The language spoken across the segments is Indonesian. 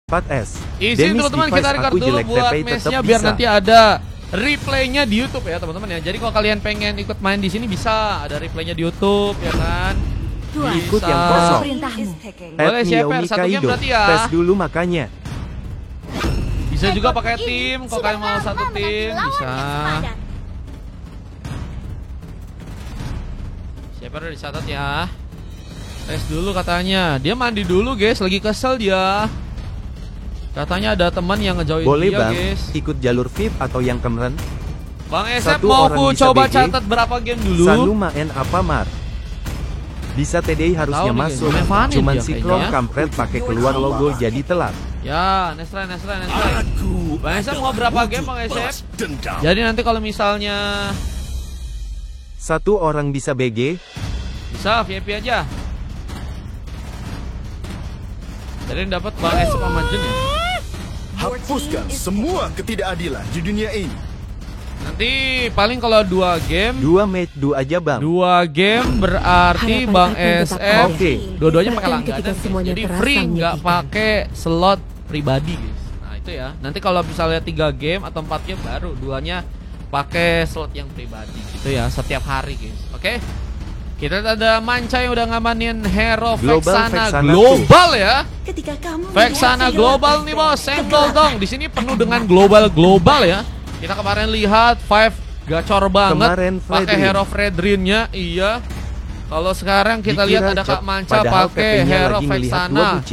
4S. Izin teman-teman kita record dulu buat matchnya biar nanti ada replaynya di YouTube ya teman-teman ya. Jadi kalau kalian pengen ikut main di sini bisa ada replaynya di YouTube ya kan. Ikut yang kosong. Boleh share satu game berarti ya. Tes dulu makanya. Bisa juga pakai tim kalau kalian mau satu tim bisa. Siapa udah dicatat ya. Tes dulu katanya. Dia mandi dulu guys, lagi kesel dia. Katanya ada teman yang ngejoin boleh dia bang, guys. ikut jalur VIP atau yang kemarin? Bang Esep mau ku coba BG, catat berapa game dulu. Selalu main apa Mar? Bisa TDI harusnya masuk. Cuman si Krom kampret pakai keluar logo jadi telat. Ya, Nesra. Bang Esep mau berapa game Bang Esep? Jadi nanti kalau misalnya satu orang bisa BG, bisa VIP aja. Jadi dapat Bang Esep sama Jun ya. Hapuskan semua ketidakadilan di dunia ini. Nanti paling kalau 2 game, 2 match 2 aja bang. 2 game berarti Bang SF. Oke. Dua-duanya pakai langganan. Jadi free, nggak pakai slot pribadi guys. Nah itu ya. Nanti kalau misalnya 3 game atau 4 game baru duanya pakai slot yang pribadi gitu ya setiap hari guys. Oke. Kita ada Manca yang udah ngamanin hero Vexana global ya. Vexana global nih bos, senggol dong. Di sini penuh dengan global ya. Kita kemarin lihat 5 gacor banget pakai hero Fredrinnya, iya. Kalau sekarang kita lihat ada Kak Manca pakai hero Vexana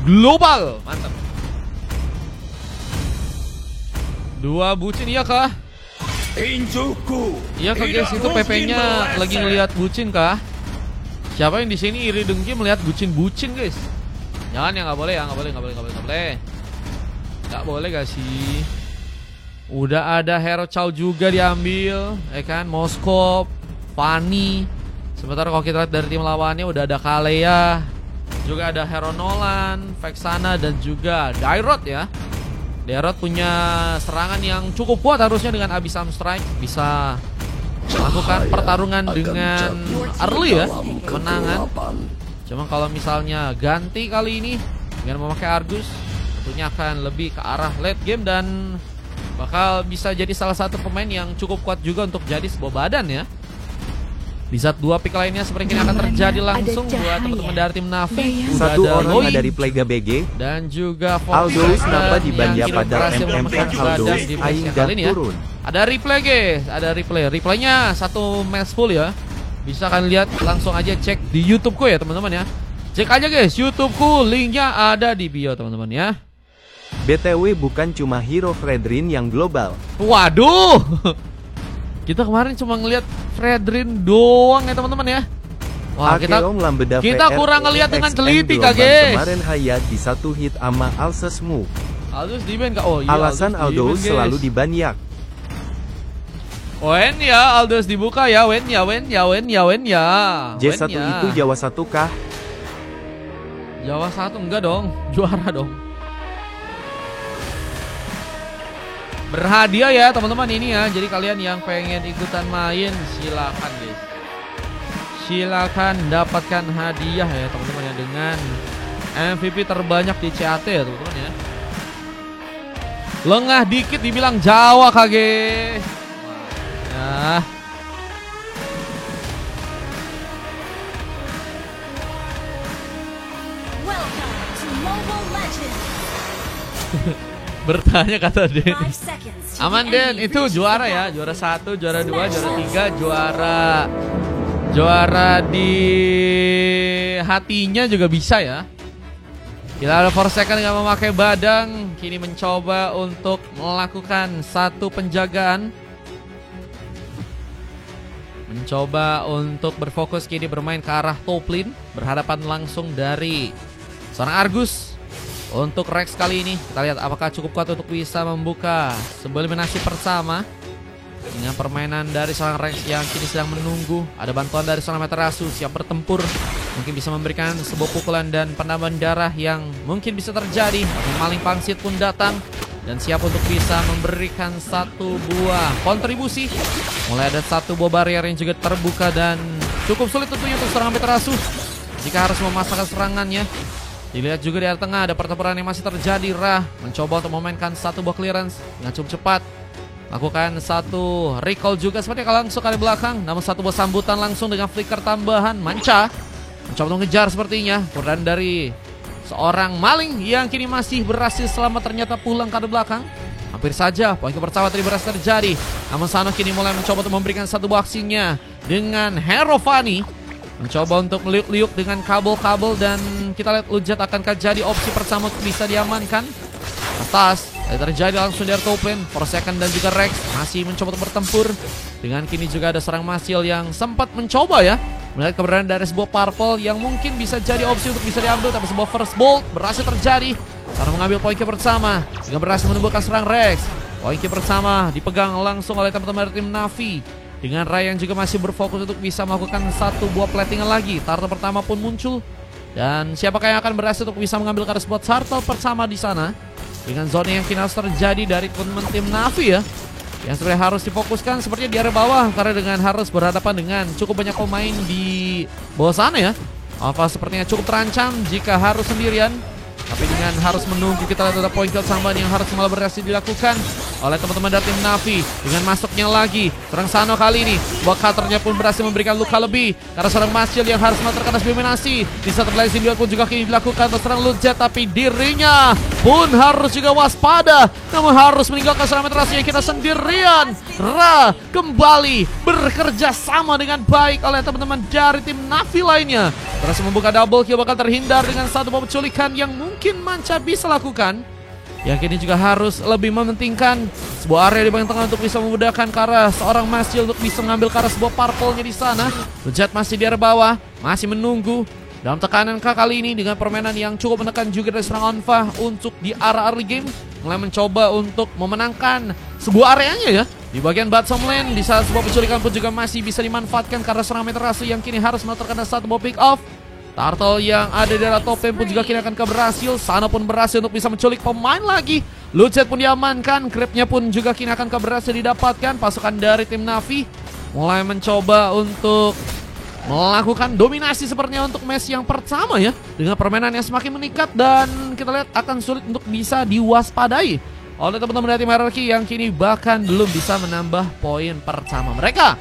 global, mantap. 2 bucin iya kah? Iya kak guys, itu PP-nya lagi ngelihat bucin kah? Siapa yang di sini iri dengki melihat bucin guys? Jangan ya, nggak boleh ya, nggak boleh gak sih? Udah ada hero Chow juga diambil, ya kan? Moskop, Fanny. Sementara kalau kita lihat dari tim lawannya udah ada Kalea, juga ada hero Nolan, Vexana dan juga Dairot ya. Dairot punya serangan yang cukup kuat harusnya dengan Abyssal Strike. Bisa melakukan pertarungan dengan early ya, kemenangan. Cuma kalau misalnya ganti kali ini dengan memakai Argus, tentunya akan lebih ke arah late game dan bakal bisa jadi salah satu pemain yang cukup kuat juga untuk jadi sebuah badan ya. Di saat 2 pick lainnya sepertinya akan terjadi langsung buat teman-teman dari tim Navi. Satu orang dari Playga BG dan juga Aldos kenapa di Banja pada MMR Aldos aing dan turun. Ada replay guys, ada replaynya 1 match full ya. Bisa kan lihat langsung aja cek di YouTubeku ya teman-teman ya. Cek aja guys YouTubeku, linknya ada di bio teman-teman ya. BTW bukan cuma hero Fredrin yang global. Waduh. Kita kemarin cuma ngelihat Fredrin doang ya teman-teman ya. Wah, kita kurang ngelihat dengan teliti kak guys. Kemarin Hayat di 1 hit ama Alses move. Aldous di ban kak. Oh iya. Alasan Aldous selalu dibanyak. Wen ya, Aldous dibuka ya, Wen ya. J1 itu Jawa 1 kah? Jawa 1 enggak dong, juara dong. Berhadiah ya teman-teman ini ya. Jadi kalian yang pengen ikutan main silakan guys. Silakan dapatkan hadiah ya teman-teman ya dengan MVP terbanyak di CAT ya teman-teman ya. Lengah dikit dibilang Jawa kage. Ya. Bertanya kata Den. Aman Den, itu juara ya, juara 1, juara 2, juara 3, juara di hatinya juga bisa ya. Kita ada Forsaken nggak memakai badang, kini mencoba untuk melakukan 1 penjagaan. Mencoba untuk berfokus kini bermain ke arah top lane, berhadapan langsung dari seorang Argus. Untuk Rex kali ini kita lihat apakah cukup kuat untuk bisa membuka sebuah eliminasi pertama dengan permainan dari seorang Rex yang kini sedang menunggu. Ada bantuan dari seorang Materasu siap bertempur, mungkin bisa memberikan sebuah pukulan dan penambahan darah yang mungkin bisa terjadi. Maling pangsit pun datang dan siap untuk bisa memberikan 1 buah kontribusi. Mulai ada 1 buah barrier yang juga terbuka dan cukup sulit tentunya untuk seorang Materasu jika harus memasakkan serangannya. Dilihat juga di area tengah ada pertempuran yang masih terjadi. Rah mencoba untuk memainkan satu buah clearance dengan cukup cepat. Lakukan satu recall juga sepertinya kalau langsung kali belakang. Namun satu buah sambutan langsung dengan flicker tambahan. Manca mencoba untuk ngejar sepertinya. Kemudian dari seorang maling yang kini masih berhasil selamat ternyata pulang ke belakang. Hampir saja poin pertama tadi berhasil terjadi. Namun Sano kini mulai mencoba untuk memberikan satu buah aksinya dengan Hero Fanny. Mencoba untuk meliuk-liuk dengan kabel-kabel dan kita lihat Lujat akankah jadi opsi pertama untuk bisa diamankan. Atas terjadi langsung dari top lane. Forsaken dan juga Rex masih mencoba untuk bertempur. Dengan kini juga ada serang Masil yang sempat mencoba ya melihat keberadaan dari sebuah purple yang mungkin bisa jadi opsi untuk bisa diambil. Tapi sebuah first bolt berhasil terjadi karena mengambil poin pertama dengan berhasil menembuskan serang Rex. Poin pertama dipegang langsung oleh teman-teman dari tim Navi. Dengan Ray yang juga masih berfokus untuk bisa melakukan satu buah platingan lagi. Turtle pertama pun muncul. Dan siapakah yang akan berhasil untuk bisa mengambil karena sebuah turtle pertama di sana. Dengan zona yang kini harus terjadi dari teman tim Navi ya. Yang sebenarnya harus difokuskan sepertinya di area bawah. Karena dengan harus berhadapan dengan cukup banyak pemain di bawah sana ya. Alpha sepertinya cukup terancam jika harus sendirian. Tapi dengan harus menunggu kita lihat ada poin kill tambahan yang harus malah berhasil dilakukan oleh teman-teman dari tim Navi. Dengan masuknya lagi serang Sano kali ini, buat cutter-nya pun berhasil memberikan luka lebih karena seorang Masil yang harus terkena dominasi. Di satu lain Sindion pun juga kini dilakukan untuk serang Lujat, tapi dirinya pun harus juga waspada. Namun harus meninggalkan serangan terasi yang kita sendirian. Ra kembali bekerja sama dengan baik oleh teman-teman dari tim Navi lainnya. Berhasil membuka double kill, bakal terhindar dengan satu bom penculikan yang mungkin Manca bisa lakukan. Yang kini juga harus lebih mementingkan sebuah area di bagian tengah untuk bisa memudahkan ke arah seorang Masil untuk bisa mengambil ke arah sebuah purple-nya di sana. Lujat masih di area bawah, masih menunggu dalam tekanan kali ini dengan permainan yang cukup menekan juga dari serang Onfa untuk di arah early game. Mulai mencoba untuk memenangkan sebuah areanya ya. Di bagian bottom lane, di saat sebuah penculikan pun juga masih bisa dimanfaatkan karena serang Meterasu yang kini harus terkena satu buah pick off. Turtle yang ada di daerah top lane pun juga kini akan berhasil. Sana pun berhasil untuk bisa menculik pemain lagi. Lujat pun diamankan, creepnya pun juga kini akan berhasil didapatkan. Pasukan dari tim Navi mulai mencoba untuk melakukan dominasi sepertinya untuk match yang pertama ya. Dengan permainan yang semakin meningkat dan kita lihat akan sulit untuk bisa diwaspadai oleh teman-teman dari tim Hierarchy yang kini bahkan belum bisa menambah poin pertama mereka.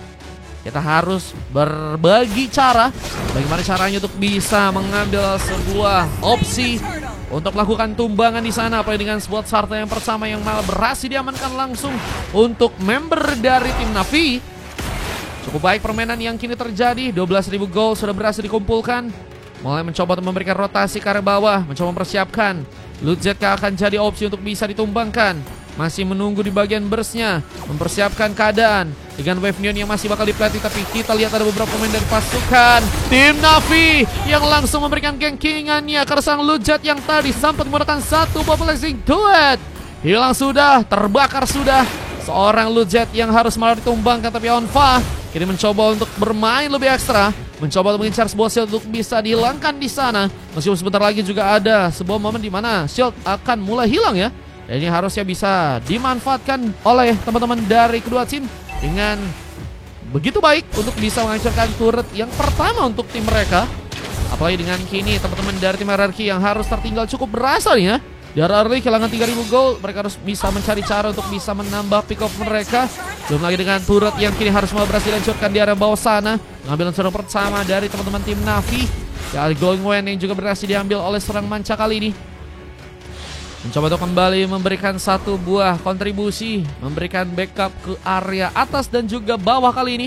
Kita harus berbagi cara bagaimana caranya untuk bisa mengambil sebuah opsi untuk melakukan tumbangan di sana. Apalagi dengan sebuah starter yang pertama yang malah berhasil diamankan langsung untuk member dari tim Navi. Cukup baik permainan yang kini terjadi. 12.000 gol sudah berhasil dikumpulkan. Mulai mencoba untuk memberikan rotasi ke arah bawah, mencoba mempersiapkan Lujat akan jadi opsi untuk bisa ditumbangkan. Masih menunggu di bagian burstnya, mempersiapkan keadaan dengan wave neon yang masih bakal diplatih. Tapi kita lihat ada beberapa pemain dari pasukan tim Navi yang langsung memberikan gengkingannya karena sang Lujat yang tadi sempat menggunakan satu blessing duet. Hilang sudah, terbakar sudah seorang Lujat yang harus malah ditumbangkan. Tapi Onfa kini mencoba untuk bermain lebih ekstra, mencoba untuk mengincar sebuah shield untuk bisa dihilangkan di sana. Meskipun sebentar lagi juga ada sebuah momen di mana shield akan mulai hilang ya. Dan ini harusnya bisa dimanfaatkan oleh teman-teman dari kedua tim dengan begitu baik untuk bisa menghancurkan turret yang pertama untuk tim mereka. Apalagi dengan kini teman-teman dari tim Hierarchy yang harus tertinggal cukup berasa nih ya. Di area early kehilangan 3.000 gol, mereka harus bisa mencari cara untuk bisa menambah pick off mereka. Belum lagi dengan turret yang kini harus berhasil dihancurkan di area bawah sana. Mengambil serang pertama dari teman-teman tim Navi. Kali Glowing Wind yang juga berhasil diambil oleh serang Manca kali ini. Mencoba untuk kembali memberikan satu buah kontribusi, memberikan backup ke area atas dan juga bawah kali ini.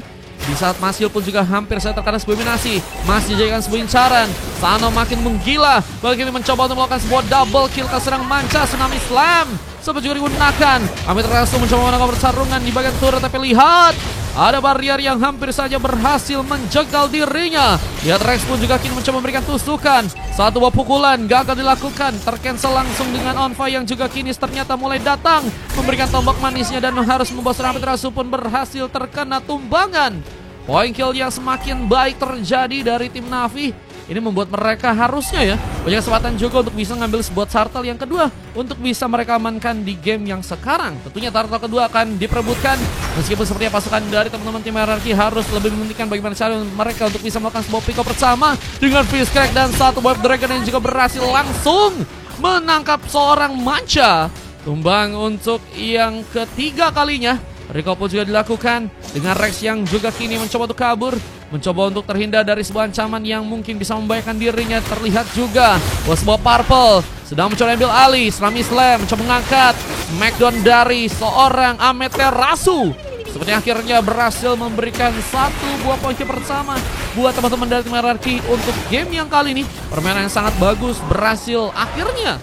Di saat Masil pun juga hampir saja terkena sebuah dominasi, masih dijadikan sebuah incaran. Sano makin menggila, bagi mencoba untuk melakukan sebuah double kill ke serang Manca. Tsunami Slam sempat juga digunakan. Amaterasu mencoba memenangkan pertarungan di bagian turret, tapi lihat ada barrier yang hampir saja berhasil menjegal dirinya. Lihat Rex pun juga kini mencoba memberikan tusukan. Satu buah pukulan gagal dilakukan, tercancel langsung dengan Onfa yang juga kini ternyata mulai datang memberikan tombak manisnya dan harus membawa serang Amaterasu pun berhasil terkena tumbangan. Poin kill yang semakin baik terjadi dari tim Navi. Ini membuat mereka harusnya ya punya kesempatan juga untuk bisa ngambil sebuah turtle yang kedua untuk bisa mereka amankan di game yang sekarang. Tentunya turtle kedua akan diperebutkan, meskipun sepertinya pasukan dari teman-teman tim hierarki harus lebih mementingkan bagaimana cara mereka untuk bisa melakukan sebuah pick up bersama dengan Fist Crack dan satu Wave Dragon yang juga berhasil langsung menangkap seorang Mancha. Tumbang untuk yang ketiga kalinya. Recall pun juga dilakukan dengan Rex yang juga kini mencoba untuk kabur, mencoba untuk terhindar dari sebuah ancaman yang mungkin bisa membahayakan dirinya. Terlihat juga bahwa sebuah Purple sedang mencoba ambil alih. Slamy Slam mencoba mengangkat Smackdown dari seorang Amaterasu. Sepertinya akhirnya berhasil memberikan satu buah poin pertama buat teman-teman dari tim hierarki untuk game yang kali ini. Permainan yang sangat bagus berhasil akhirnya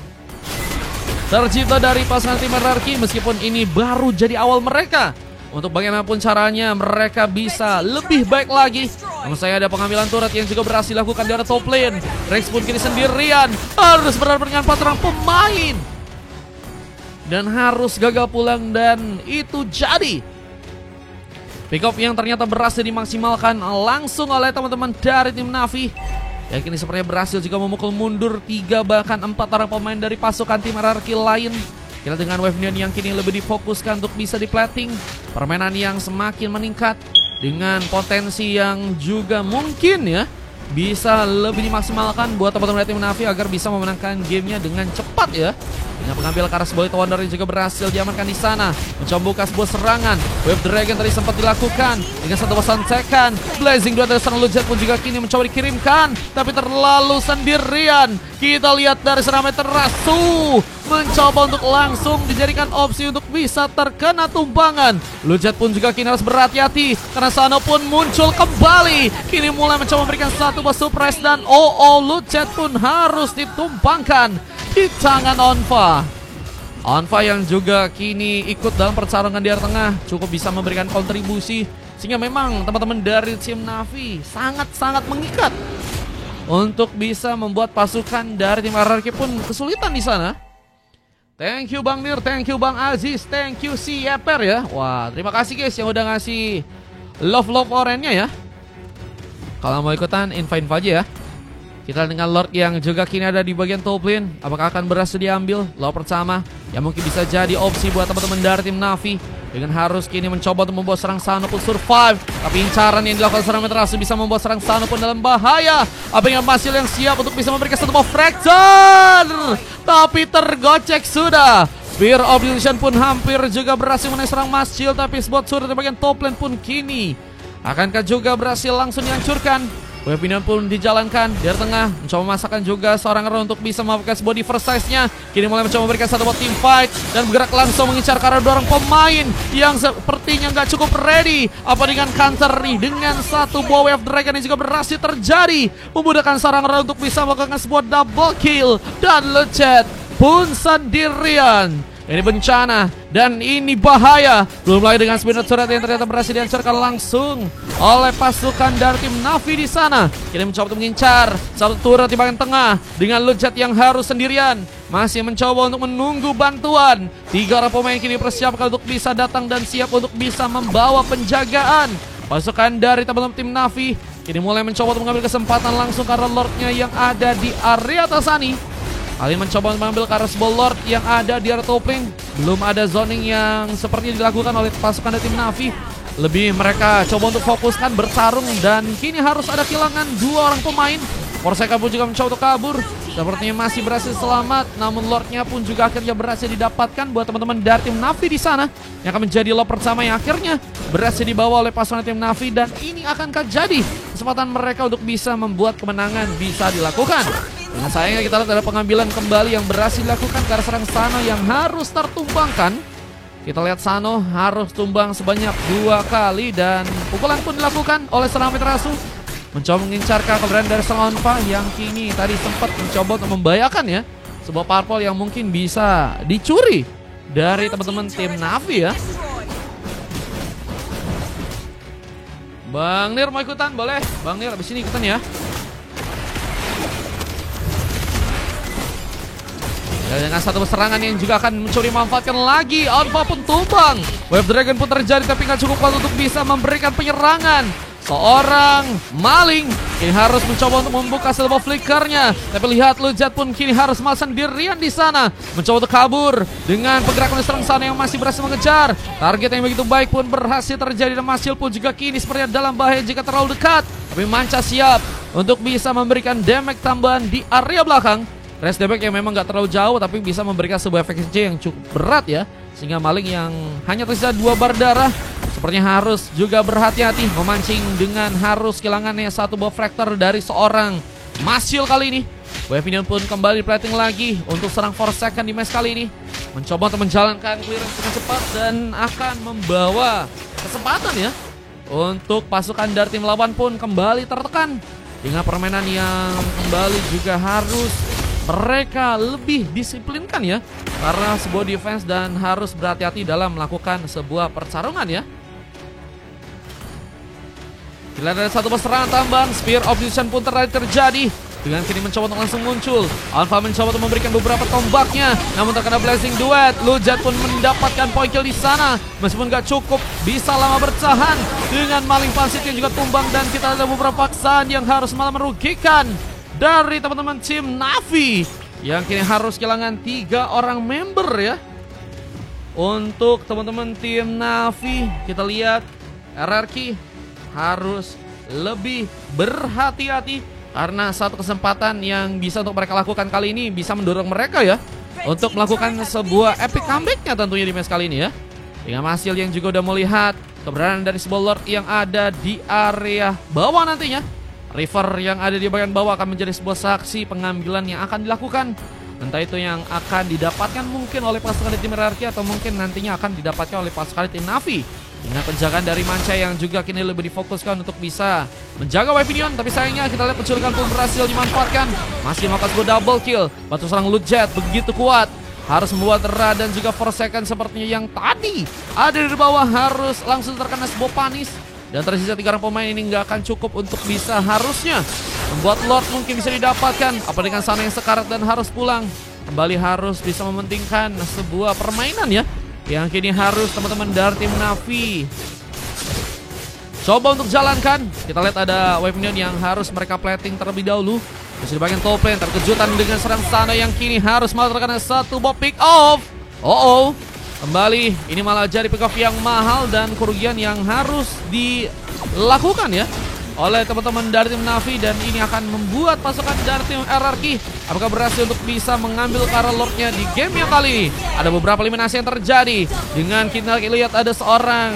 tercipta dari pasangan tim hierarki, meskipun ini baru jadi awal mereka. Untuk bagaimanapun caranya mereka bisa lebih baik lagi. Namun saya ada pengambilan turret yang juga berhasil dilakukan di arah top lane. Rex pun kini sendirian, harus berhadapan dengan 4 orang pemain dan harus gagal pulang, dan itu jadi pick up yang ternyata berhasil dimaksimalkan langsung oleh teman-teman dari tim Navi. Ya, kini sepertinya berhasil juga memukul mundur 3 bahkan 4 orang pemain dari pasukan tim hierarki lain. Kita dengan Wave Neon yang kini lebih difokuskan untuk bisa diplating. Permainan yang semakin meningkat dengan potensi yang juga mungkin ya bisa lebih dimaksimalkan buat teman-teman dari tim Navi agar bisa memenangkan gamenya dengan cepat ya. Dengan pengambil Karas Boy Wonder yang juga berhasil diamankan di sana, mencoba buka sebuah serangan. Wave Dragon tadi sempat dilakukan dengan satu santekan. Blazing Duel dari seorang Lujat pun juga kini mencoba dikirimkan, tapi terlalu sendirian. Kita lihat dari serangan Amaterasu mencoba untuk langsung dijadikan opsi untuk bisa terkena tumpangan. Lujat pun juga kini harus berhati-hati karena Sano pun muncul kembali. Kini mulai mencoba memberikan satu buah surprise dan Lujat pun harus ditumpangkan di tangan Onfa. Onfa yang juga kini ikut dalam pertarungan di area tengah cukup bisa memberikan kontribusi, sehingga memang teman-teman dari tim Navi sangat-sangat mengikat untuk bisa membuat pasukan dari tim hierarki pun kesulitan di sana. Thank you Bang Nir, thank you Bang Aziz, thank you si Yeper ya. Wah, terima kasih guys yang udah ngasih love orange-nya ya. Kalau mau ikutan invite aja ya. Kita dengan Lord yang juga kini ada di bagian top lane. Apakah akan berhasil diambil Lord pertama yang mungkin bisa jadi opsi buat teman-teman dari tim Navi. Dengan harus kini mencoba untuk membuat serang Sano pun survive, tapi incaran yang dilakukan serang Amaterasu bisa membuat serang Sano pun dalam bahaya. Abang yang masih yang siap untuk bisa memberikan satu buah fracture, tapi tergocek sudah. Fear of Illusion pun hampir juga berhasil menaik serang Mascil, tapi spot sudah di bagian top lane pun kini akankah juga berhasil langsung dihancurkan. Weapon pun dijalankan di tengah, mencoba memasakkan juga seorang hero untuk bisa melakukan sebuah diversize-nya. Kini mulai mencoba memberikan satu buat team fight dan bergerak langsung mengincar karena 2 orang pemain yang sepertinya nggak cukup ready. Apa dengan counter nih dengan satu buah Wave Dragon yang juga berhasil terjadi, memudahkan seorang hero untuk bisa melakukan sebuah double kill, dan Lujat pun sendirian. Ini bencana dan ini bahaya. Belum lagi dengan spinner turret yang ternyata berhasil dihancurkan langsung oleh pasukan dari tim Navi di sana. Kini mencoba untuk mengincar satu turret di bagian tengah dengan Lujat yang harus sendirian, masih mencoba untuk menunggu bantuan. 3 orang pemain kini persiapkan untuk bisa datang dan siap untuk bisa membawa penjagaan. Pasukan dari teman-teman tim Navi kini mulai mencoba untuk mengambil kesempatan langsung karena Lordnya yang ada di area atas sana. Kalian mencoba mengambil Karas Lord yang ada di area top lane. Belum ada zoning yang seperti dilakukan oleh pasukan dari tim Navi. Lebih mereka coba untuk fokuskan bertarung, dan kini harus ada kehilangan 2 orang pemain. Forsaken pun juga mencoba untuk kabur, sepertinya masih berhasil selamat. Namun Lordnya pun juga akhirnya berhasil didapatkan buat teman-teman dari tim Navi di sana, yang akan menjadi Lord pertama yang akhirnya berhasil dibawa oleh pasukan tim Navi. Dan ini akankah jadi kesempatan mereka untuk bisa membuat kemenangan bisa dilakukan. Nah, sayangnya kita lihat ada pengambilan kembali yang berhasil dilakukan karena serang Sano yang harus tertumbangkan. Kita lihat Sano harus tumbang sebanyak 2 kali, dan pukulan pun dilakukan oleh serang Amaterasu. Mencoba mengincarkan keberadaan dari serang Onfa yang kini tadi sempat mencoba untuk membahayakan ya. Sebuah purple yang mungkin bisa dicuri dari teman-teman tim Navi ya. Bang Nir mau ikutan? Boleh. Bang Nir abis ini ikutan ya. Dan dengan satu serangan yang juga akan mencuri manfaatkan lagi, Onfa pun tumbang. Wave Dragon pun terjadi tapi nggak cukup kuat untuk bisa memberikan penyerangan. seorang maling kini harus mencoba untuk membuka sebuah flickernya. Tapi lihat Lujat pun kini harus malah sendirian di sana, mencoba untuk kabur dengan pergerakan serang sana yang masih berhasil mengejar. Target yang begitu baik pun berhasil terjadi dan Masil pun juga kini sepertinya dalam bahaya jika terlalu dekat. Tapi Manca siap untuk bisa memberikan damage tambahan di area belakang. Rest damage yang memang gak terlalu jauh tapi bisa memberikan sebuah efek CC yang cukup berat ya. Sehingga maling yang hanya tersisa 2 bar darah sepertinya harus juga berhati-hati memancing dengan harus kehilangannya satu buah fracture dari seorang Masil kali ini. Wavinion pun kembali plating lagi untuk serang 4 second di match kali ini. Mencoba untuk menjalankan clearance dengan cepat dan akan membawa kesempatan ya untuk pasukan dari tim lawan pun kembali tertekan. Dengan permainan yang kembali juga harus mereka lebih disiplinkan ya, karena sebuah defense dan harus berhati-hati dalam melakukan sebuah pertarungan ya. Bila ada satu serangan tambahan, Spear of Fusion pun terjadi. Dengan kini mencoba untuk langsung muncul. Alpha mencoba untuk memberikan beberapa tombaknya, namun terkena Blazing Duet. Lujat pun mendapatkan poin kill di sana, meskipun gak cukup bisa lama bertahan dengan maling pansit yang juga tumbang. Dan kita ada beberapa paksaan yang harus malah merugikan dari teman-teman tim Navi yang kini harus kehilangan 3 orang member ya. Untuk teman-teman tim Navi, kita lihat RRQ harus lebih berhati-hati karena satu kesempatan yang bisa untuk mereka lakukan kali ini bisa mendorong mereka ya untuk melakukan sebuah epic comeback-nya tentunya di match kali ini ya. Dengan Masil yang juga udah melihat keberadaan dari sebuah Lord yang ada di area bawah nantinya. River yang ada di bagian bawah akan menjadi sebuah saksi pengambilan yang akan dilakukan. Entah itu yang akan didapatkan mungkin oleh pasukan di tim RRQ atau mungkin nantinya akan didapatkan oleh pasukan di tim Navi. Dengan penjagaan dari Manca yang juga kini lebih difokuskan untuk bisa menjaga Wavinion. Tapi sayangnya kita lihat penculikan pun berhasil dimanfaatkan. Masih melakukan sebuah double kill. Batu serang Lujat begitu kuat, harus membuat Ra dan juga 4 second sepertinya yang tadi ada di bawah harus langsung terkena sebuah panis. Dan tersisa 3 orang pemain ini nggak akan cukup untuk bisa harusnya membuat Lord mungkin bisa didapatkan. Apa dengan sana yang sekarat dan harus pulang. Kembali harus bisa mementingkan sebuah permainan ya, yang kini harus teman-teman dari tim Navi coba untuk jalankan. Kita lihat ada Wavinion yang harus mereka plating terlebih dahulu. Terus di bagian top lane terkejutan dengan serang sana yang kini harus malah terkena satu bob pick off. Kembali ini malah jadi pick off yang mahal dan kerugian yang harus dilakukan ya oleh teman-teman dari tim Navi. Dan ini akan membuat pasukan dari tim RRQ apakah berhasil untuk bisa mengambil Kara Lordnya di game yang kali ini. Ada beberapa eliminasi yang terjadi. Dengan kita lihat ada seorang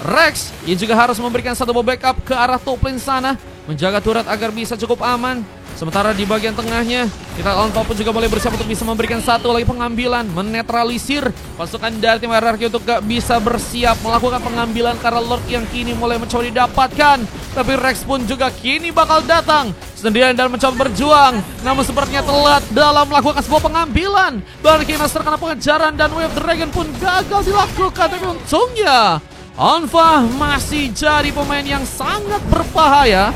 Rex yang juga harus memberikan satu backup ke arah top lane sana, menjaga turret agar bisa cukup aman. Sementara di bagian tengahnya kita on top pun juga boleh bersiap untuk bisa memberikan satu lagi pengambilan, menetralisir pasukan dari tim RRQ untuk gak bisa bersiap melakukan pengambilan Kara Lord yang kini mulai mencoba didapatkan. Tapi Rex pun juga kini bakal datang sendirian dan mencoba berjuang, namun sepertinya telat dalam melakukan sebuah pengambilan. Bahkan kini terkena pengejaran dan Wave Dragon pun gagal dilakukan. Tapi untungnya Onfa masih jadi pemain yang sangat berbahaya,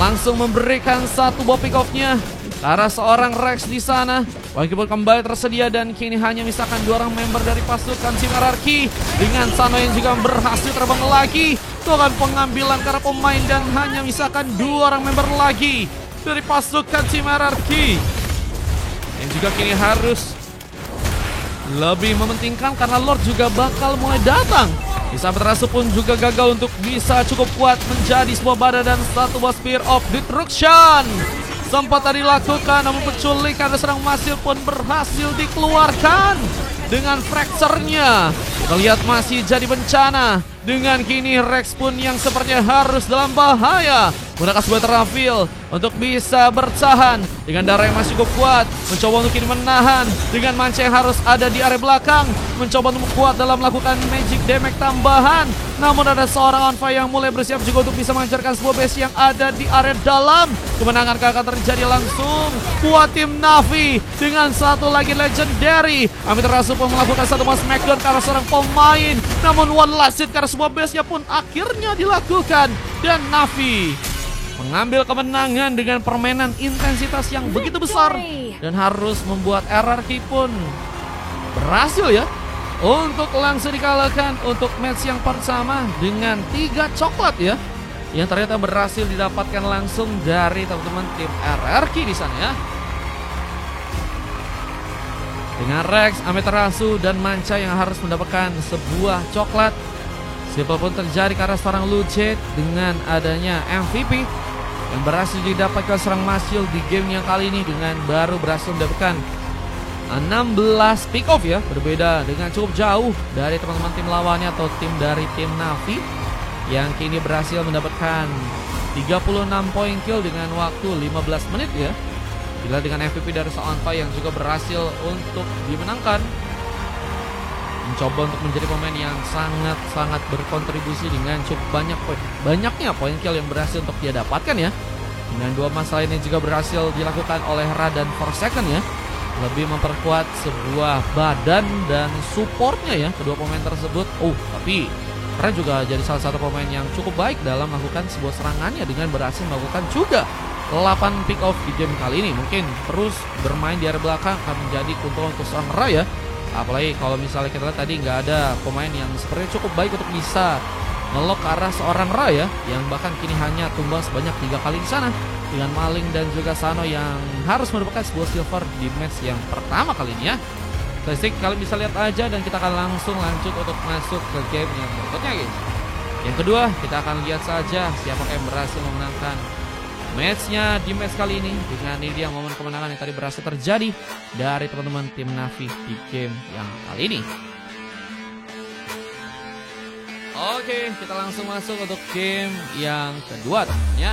langsung memberikan satu buah pick off-nya ke arah seorang Rex di sana. Walaupun kembali tersedia dan kini hanya misalkan 2 orang member dari pasukan tim RRQ. Dengan Sano yang juga berhasil terbang lagi. Itu akan pengambilan ke arah pemain dan hanya misalkan 2 orang member lagi dari pasukan tim RRQ. Yang juga kini harus lebih mementingkan karena Lord juga bakal mulai datang. Isabel Rasu pun juga gagal untuk bisa cukup kuat menjadi sebuah badan dan satu buah Spear of Destruction. Sempat tadi dilakukan namun penculikan dan serang Masil pun berhasil dikeluarkan dengan fracture-nya. Kita lihat masih jadi bencana. Dengan kini Rex pun yang sepertinya harus dalam bahaya menggunakan sebuah terafil untuk bisa bertahan dengan darah yang masih cukup kuat. Mencoba untuk kini menahan dengan Manca yang harus ada di area belakang. Mencoba untuk kuat dalam melakukan magic damage tambahan. Namun ada seorang Onfa yang mulai bersiap juga untuk bisa menghancurkan sebuah base yang ada di area dalam. Kemenangan akan terjadi langsung buat tim Navi dengan satu lagi legendary. Amiterasu pun melakukan satu mas smackdown ke arah seorang pemain. Namun one last hit karena sebuah base-nya pun akhirnya dilakukan. Dan Navi mengambil kemenangan dengan permainan intensitas yang begitu besar. Dan harus membuat RRQ pun berhasil ya untuk langsung dikalahkan untuk match yang pertama dengan 3 coklat ya. yang ternyata berhasil didapatkan langsung dari teman-teman tim RRQ di sana ya. Dengan Rex, Amaterasu, dan Manca yang harus mendapatkan sebuah coklat. Siapapun terjadi karena seorang Lucet dengan adanya MVP yang berhasil didapatkan seorang Masyil di game yang kali ini dengan baru berhasil mendapatkan 16 pick off ya. Berbeda dengan cukup jauh dari teman-teman tim lawannya atau tim dari tim Navi yang kini berhasil mendapatkan 36 poin kill dengan waktu 15 menit ya. Bila dengan MVP dari Soundfy yang juga berhasil untuk dimenangkan, mencoba untuk menjadi pemain yang sangat-sangat berkontribusi dengan cukup banyaknya poin kill yang berhasil untuk dia dapatkan ya. Dengan 2 masalah ini juga berhasil dilakukan oleh Ra dan Forsaken ya. Lebih memperkuat sebuah badan dan supportnya ya kedua pemain tersebut. Tapi Ra juga jadi salah satu pemain yang cukup baik dalam melakukan sebuah serangannya dengan berhasil melakukan juga 8 pick off di game kali ini. Mungkin terus bermain di area belakang akan menjadi keuntungan untuk seorang Ra ya. Apalagi kalau misalnya kita lihat tadi nggak ada pemain yang sepertinya cukup baik untuk bisa ngelok ke arah seorang Ra ya, yang bahkan kini hanya tumbang sebanyak 3 kali di sana dengan Maling dan juga Sano yang harus mendapatkan sebuah silver di match yang pertama kali ini ya. Statistik kalian bisa lihat aja dan kita akan langsung lanjut untuk masuk ke game yang berikutnya guys. Yang kedua kita akan lihat saja siapa yang berhasil memenangkan matchnya di match kali ini. Dengan ini dia momen kemenangan yang tadi berhasil terjadi dari teman-teman tim Navi di game yang kali ini. Oke, kita langsung masuk untuk game yang kedua teman-teman ya.